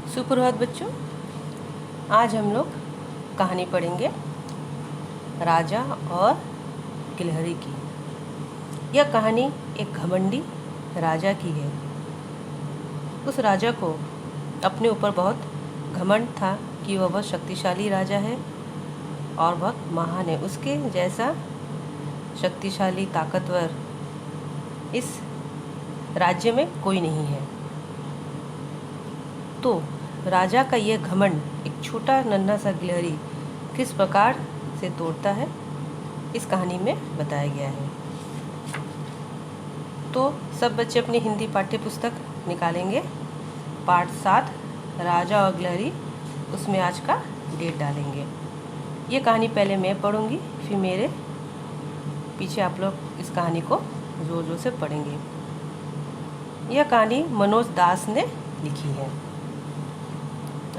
सुप्रभात बच्चों। आज हम लोग कहानी पढ़ेंगे राजा और गिलहरी की। यह कहानी एक घमंडी राजा की है। उस राजा को अपने ऊपर बहुत घमंड था कि वह बहुत शक्तिशाली राजा है और बहुत महान है। उसके जैसा शक्तिशाली ताकतवर इस राज्य में कोई नहीं है। तो राजा का यह घमंड एक छोटा नन्हा सा गिलहरी किस प्रकार से तोड़ता है, इस कहानी में बताया गया है। तो सब बच्चे अपनी हिंदी पाठ्य पुस्तक निकालेंगे। पाठ 7 राजा और गिलहरी, उसमें आज का डेट डालेंगे। ये कहानी पहले मैं पढ़ूंगी, फिर मेरे पीछे आप लोग इस कहानी को जोर जोर से पढ़ेंगे। यह कहानी मनोज दास ने लिखी है।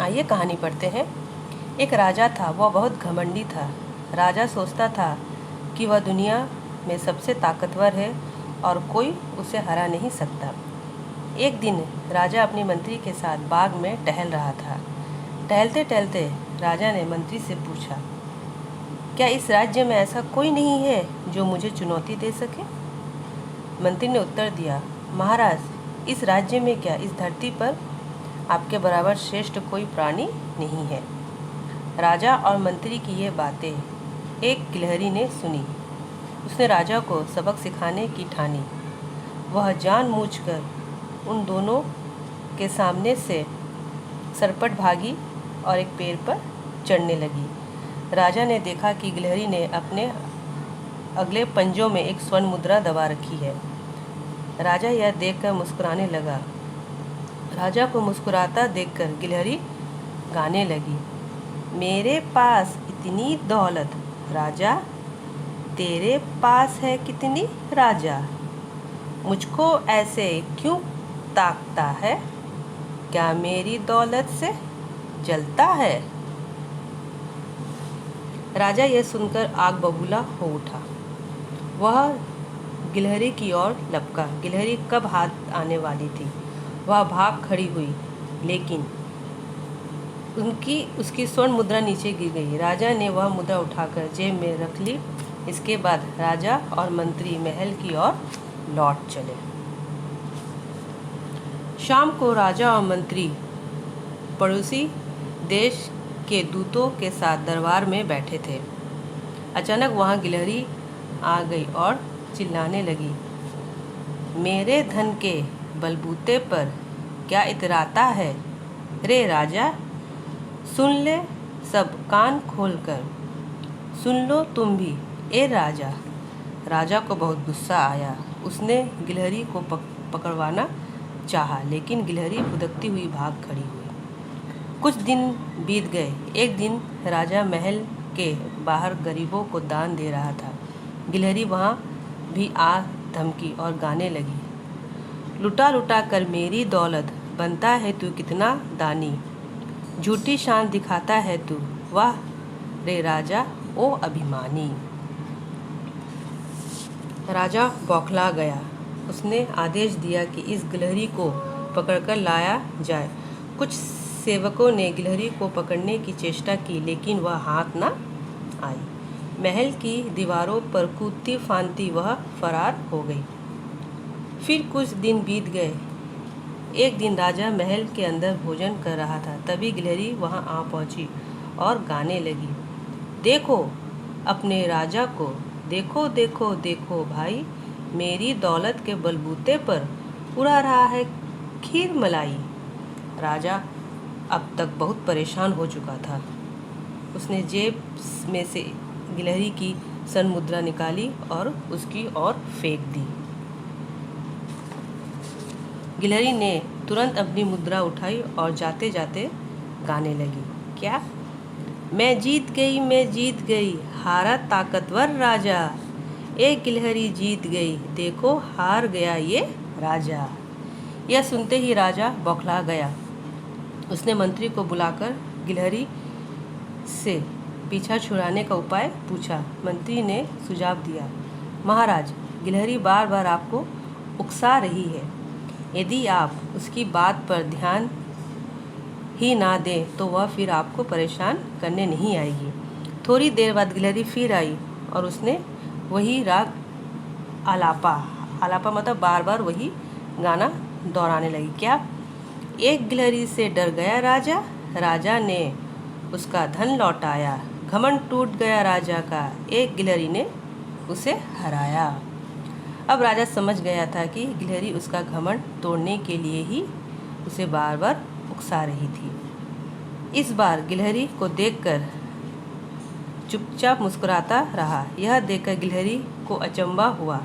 आइए कहानी पढ़ते हैं। एक राजा था, वह बहुत घमंडी था। राजा सोचता था कि वह दुनिया में सबसे ताकतवर है और कोई उसे हरा नहीं सकता। एक दिन राजा अपनी मंत्री के साथ बाग में टहल रहा था। टहलते टहलते राजा ने मंत्री से पूछा, क्या इस राज्य में ऐसा कोई नहीं है जो मुझे चुनौती दे सके? मंत्री ने उत्तर दिया, महाराज, इस राज्य में क्या, इस धरती पर आपके बराबर श्रेष्ठ कोई प्राणी नहीं है। राजा और मंत्री की ये बातें एक गिलहरी ने सुनी। उसने राजा को सबक सिखाने की ठानी। वह जानबूझकर उन दोनों के सामने से सरपट भागी और एक पेड़ पर चढ़ने लगी। राजा ने देखा कि गिलहरी ने अपने अगले पंजों में एक स्वर्ण मुद्रा दबा रखी है। राजा यह देखकर मुस्कुराने लगा। राजा को मुस्कुराता देखकर गिलहरी गाने लगी, मेरे पास इतनी दौलत राजा, तेरे पास है कितनी राजा, मुझको ऐसे क्यों ताकता है, क्या मेरी दौलत से जलता है? राजा यह सुनकर आग बबूला हो उठा। वह गिलहरी की ओर लपका। गिलहरी कब हाथ आने वाली थी। वह भाग खड़ी हुई, लेकिन उसकी स्वर्ण मुद्रा नीचे गिर गई। राजा ने वह मुद्रा उठाकर जेब में रख ली। इसके बाद राजा और मंत्री महल की ओर लौट चले। शाम को राजा और मंत्री पड़ोसी देश के दूतों के साथ दरबार में बैठे थे। अचानक वहां गिलहरी आ गई और चिल्लाने लगी, मेरे धन के बलबूते पर क्या इतराता है रे राजा? सुन ले सब, कान खोलकर सुन लो तुम भी ए राजा। राजा को बहुत गुस्सा आया। उसने गिलहरी को पकड़वाना चाहा, लेकिन गिलहरी फुदकती हुई भाग खड़ी हुई। कुछ दिन बीत गए। एक दिन राजा महल के बाहर गरीबों को दान दे रहा था। गिलहरी वहाँ भी आ धमकी और गाने लगी, लुटा लुटा कर मेरी दौलत, बनता है तू कितना दानी, झूठी शान दिखाता है तू, वाह रे राजा ओ अभिमानी। राजा बौखला गया। उसने आदेश दिया कि इस गिलहरी को पकड़कर लाया जाए। कुछ सेवकों ने गिलहरी को पकड़ने की चेष्टा की, लेकिन वह हाथ न आई। महल की दीवारों पर कूदती फांदती वह फरार हो गई। फिर कुछ दिन बीत गए। एक दिन राजा महल के अंदर भोजन कर रहा था। तभी गिलहरी वहां आ पहुंची और गाने लगी, देखो अपने राजा को, देखो देखो देखो भाई, मेरी दौलत के बलबूते पर उड़ा रहा है खीर मलाई। राजा अब तक बहुत परेशान हो चुका था। उसने जेब में से गिलहरी की स्वर्ण मुद्रा निकाली और उसकी ओर फेंक दी। गिलहरी ने तुरंत अपनी मुद्रा उठाई और जाते जाते गाने लगी, क्या, मैं जीत गई, हारा ताकतवर राजा, एक गिलहरी जीत गई, देखो हार गया ये राजा। यह सुनते ही राजा बौखला गया। उसने मंत्री को बुलाकर गिलहरी से पीछा छुड़ाने का उपाय पूछा। मंत्री ने सुझाव दिया, महाराज, गिलहरी बार बार आपको उकसा रही है। यदि आप उसकी बात पर ध्यान ही ना दे तो वह फिर आपको परेशान करने नहीं आएगी। थोड़ी देर बाद गिलहरी फिर आई और उसने वही राग आलापा आलापा मतलब बार बार वही गाना दोहराने लगी। क्या? एक गिलहरी से डर गया राजा, राजा ने उसका धन लौटाया। घमंड टूट गया राजा का, एक गिलहरी ने उसे हराया। अब राजा समझ गया था कि गिलहरी उसका घमंड तोड़ने के लिए ही उसे बार बार उकसा रही थी। इस बार गिलहरी को देखकर चुपचाप मुस्कुराता रहा। यह देखकर गिलहरी को अचंभा हुआ।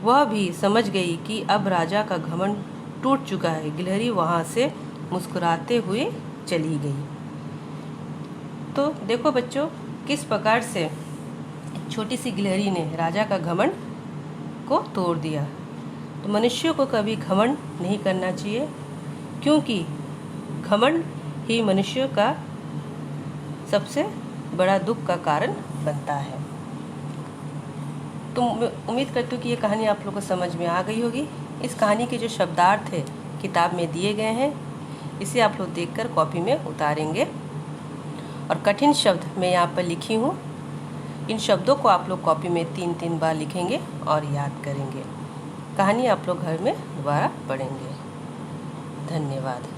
वह भी समझ गई कि अब राजा का घमंड टूट चुका है। गिलहरी वहाँ से मुस्कुराते हुए चली गई। तो देखो बच्चों, किस प्रकार से छोटी सी गिलहरी ने राजा का घमंड को तोड़ दिया। तो मनुष्य को कभी घमंड नहीं करना चाहिए, क्योंकि घमंड ही मनुष्य का सबसे बड़ा दुख का कारण बनता है। तो उम्मीद करती हूँ कि ये कहानी आप लोगों को समझ में आ गई होगी। इस कहानी के जो शब्दार्थ है किताब में दिए गए हैं, इसे आप लोग देखकर कॉपी में उतारेंगे। और कठिन शब्द मैं यहाँ पर लिखी हूँ, इन शब्दों को आप लोग कॉपी में 3-3 बार लिखेंगे और याद करेंगे। कहानी आप लोग घर में दोबारा पढ़ेंगे। धन्यवाद।